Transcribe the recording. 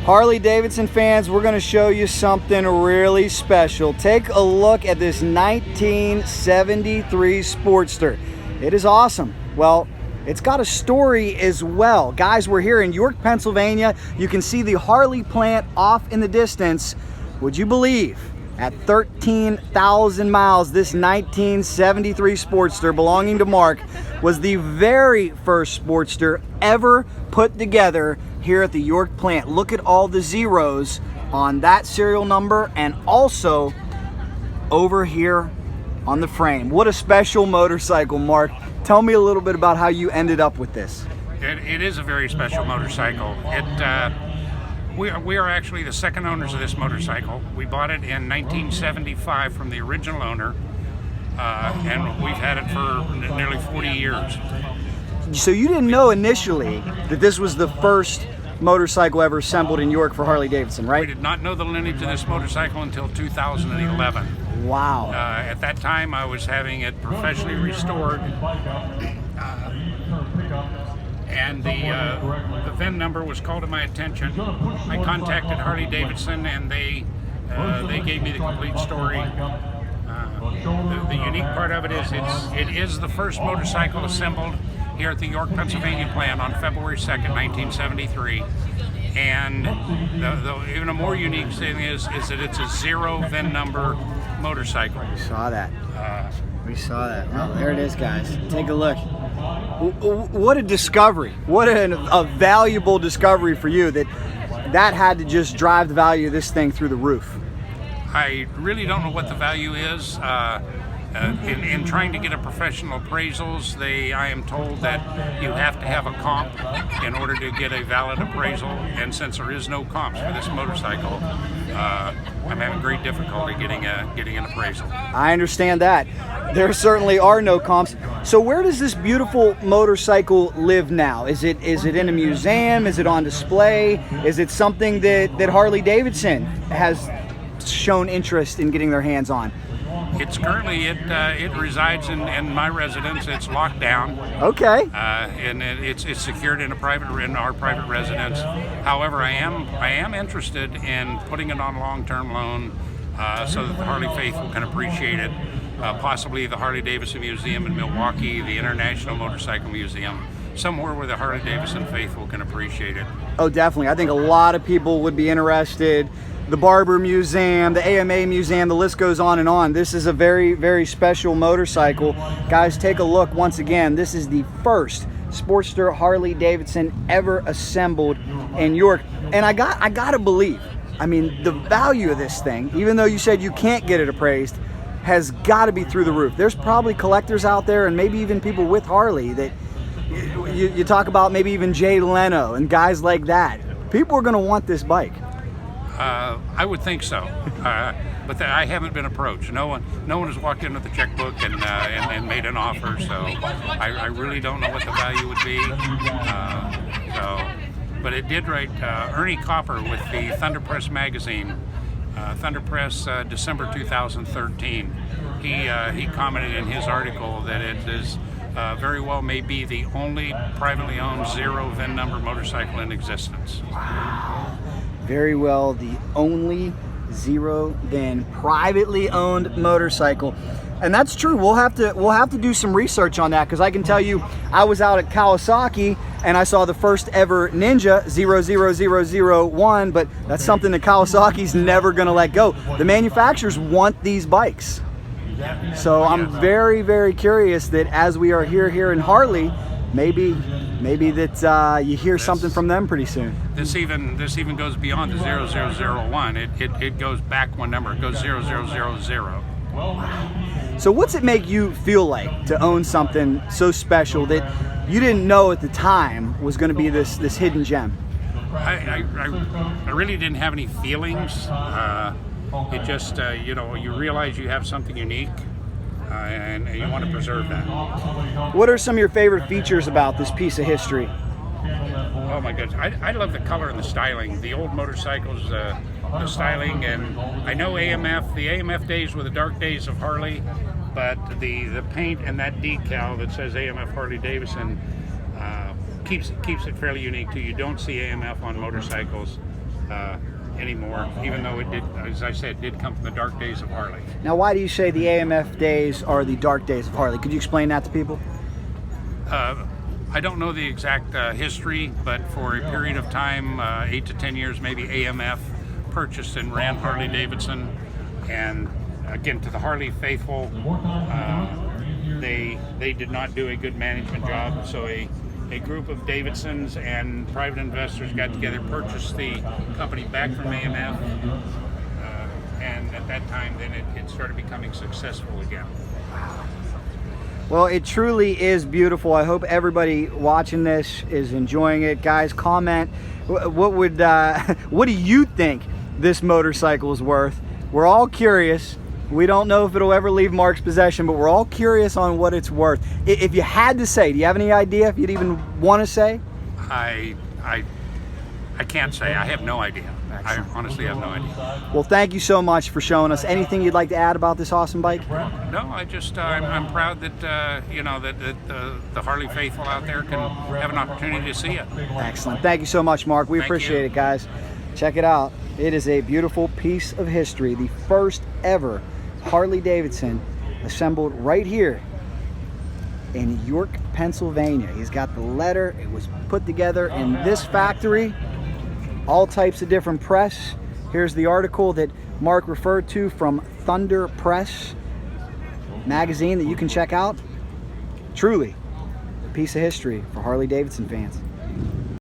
Harley Davidson fans, we're going to show you something really special. Take a look at this 1973 Sportster. It is awesome. Well, it's got a story as well. Guys, we're here in York, Pennsylvania. You can see the Harley plant off in the distance. Would you believe, at 13,000 miles, this 1973 Sportster belonging to Mark was the very first Sportster ever put together here at the York plant. Look at all the zeros on that serial number and also over here on the frame. What a special motorcycle, Mark. Tell me a little bit about how you ended up with this. It is a very special motorcycle. We are actually the second owners of this motorcycle. We bought it in 1975 from the original owner, and we've had it for nearly 40 years. So you didn't know initially that this was the first motorcycle ever assembled in York for Harley Davidson, right? We did not know the lineage of this motorcycle until 2011. Wow. At that time, I was having it professionally restored, and the VIN number was called to my attention. I contacted Harley Davidson, and they gave me the complete story. The unique part of it is it is the first motorcycle assembled here at the York, Pennsylvania plant on February 2nd, 1973. And even a more unique thing is that it's a zero VIN number motorcycle. We saw that. Well, there it is, guys. Take a look. What a discovery. What a valuable discovery for you that had to just drive the value of this thing through the roof. I really don't know what the value is. In trying to get a professional appraisals, I am told that you have to have a comp in order to get a valid appraisal, and since there is no comps for this motorcycle, I'm having great difficulty getting an appraisal. I understand that. There certainly are no comps. So where does this beautiful motorcycle live now? Is it in a museum? Is it on display? Is it something that Harley Davidson has shown interest in getting their hands on? It's currently it resides in my residence. It's locked down. Okay. And it's secured in our private residence. However, I am interested in putting it on a long-term loan so that the Harley faithful can appreciate it. Possibly the Harley Davidson Museum in Milwaukee, the International Motorcycle Museum, somewhere where the Harley Davidson faithful can appreciate it. Oh, definitely. I think a lot of people would be interested. The Barber Museum, the AMA Museum, the list goes on and on. This is a very, very special motorcycle. Guys, take a look once again. This is the first Sportster Harley Davidson ever assembled in York. And I gotta believe, I mean, the value of this thing, even though you said you can't get it appraised, has got to be through the roof. There's probably collectors out there and maybe even people with Harley that you talk about, maybe even Jay Leno and guys like that. People are gonna want this bike. I would think so, but I haven't been approached. No one has walked in with a checkbook and made an offer. So I really don't know what the value would be. But it did write Ernie Copper with the Thunder Press magazine, Thunder Press, December 2013. He commented in his article that it is very well may be the only privately owned zero VIN number motorcycle in existence. Wow. Very well, the only zero VIN privately owned motorcycle, and that's true. We'll have to do some research on that, because I can tell you, I was out at Kawasaki and I saw the first ever Ninja 00001, but that's something that Kawasaki's never going to let go. The manufacturers want these bikes, so I'm very, very curious that as we are here in Harley, maybe that you hear something from them pretty soon. This even goes beyond the 0001. It goes back one number. It goes 0000. So what's it make you feel like to own something so special that you didn't know at the time was going to be this hidden gem? I really didn't have any feelings. It just you realize you have something unique. And you want to preserve that. What are some of your favorite features about this piece of history? Oh my goodness, I love the color and the styling. The old motorcycles, the styling, and I know AMF. The AMF days were the dark days of Harley, but the paint and that decal that says AMF Harley Davidson keeps it fairly unique too. You don't see AMF on motorcycles anymore, even though it did, as I said, did come from the dark days of Harley. Now, why do you say the AMF days are the dark days of Harley? Could you explain that to people? I don't know the exact history, but for a period of time, 8 to 10 years, maybe, AMF purchased and ran Harley Davidson, and again, to the Harley faithful, they did not do a good management job. So a group of Davidsons and private investors got together, purchased the company back from AMF, and at that time, then it started becoming successful again. Well, it truly is beautiful. I hope everybody watching this is enjoying it. Guys, comment. What do you think this motorcycle is worth? We're all curious. We don't know if it'll ever leave Mark's possession, but we're all curious on what it's worth. If you had to say, do you have any idea if you'd even want to say? I can't say. I have no idea. Excellent. I honestly have no idea. Well, thank you so much for showing us. Anything you'd like to add about this awesome bike? No, I'm proud that that the Harley faithful out there can have an opportunity to see it. Excellent. Thank you so much, Mark. We appreciate it, guys. Check it out. It is a beautiful piece of history. The first ever Harley Davidson assembled right here in York, Pennsylvania. He's got the letter. It was put together in this factory. All types of different press. Here's the article that Mark referred to from Thunder Press magazine that you can check out. Truly a piece of history for Harley Davidson fans.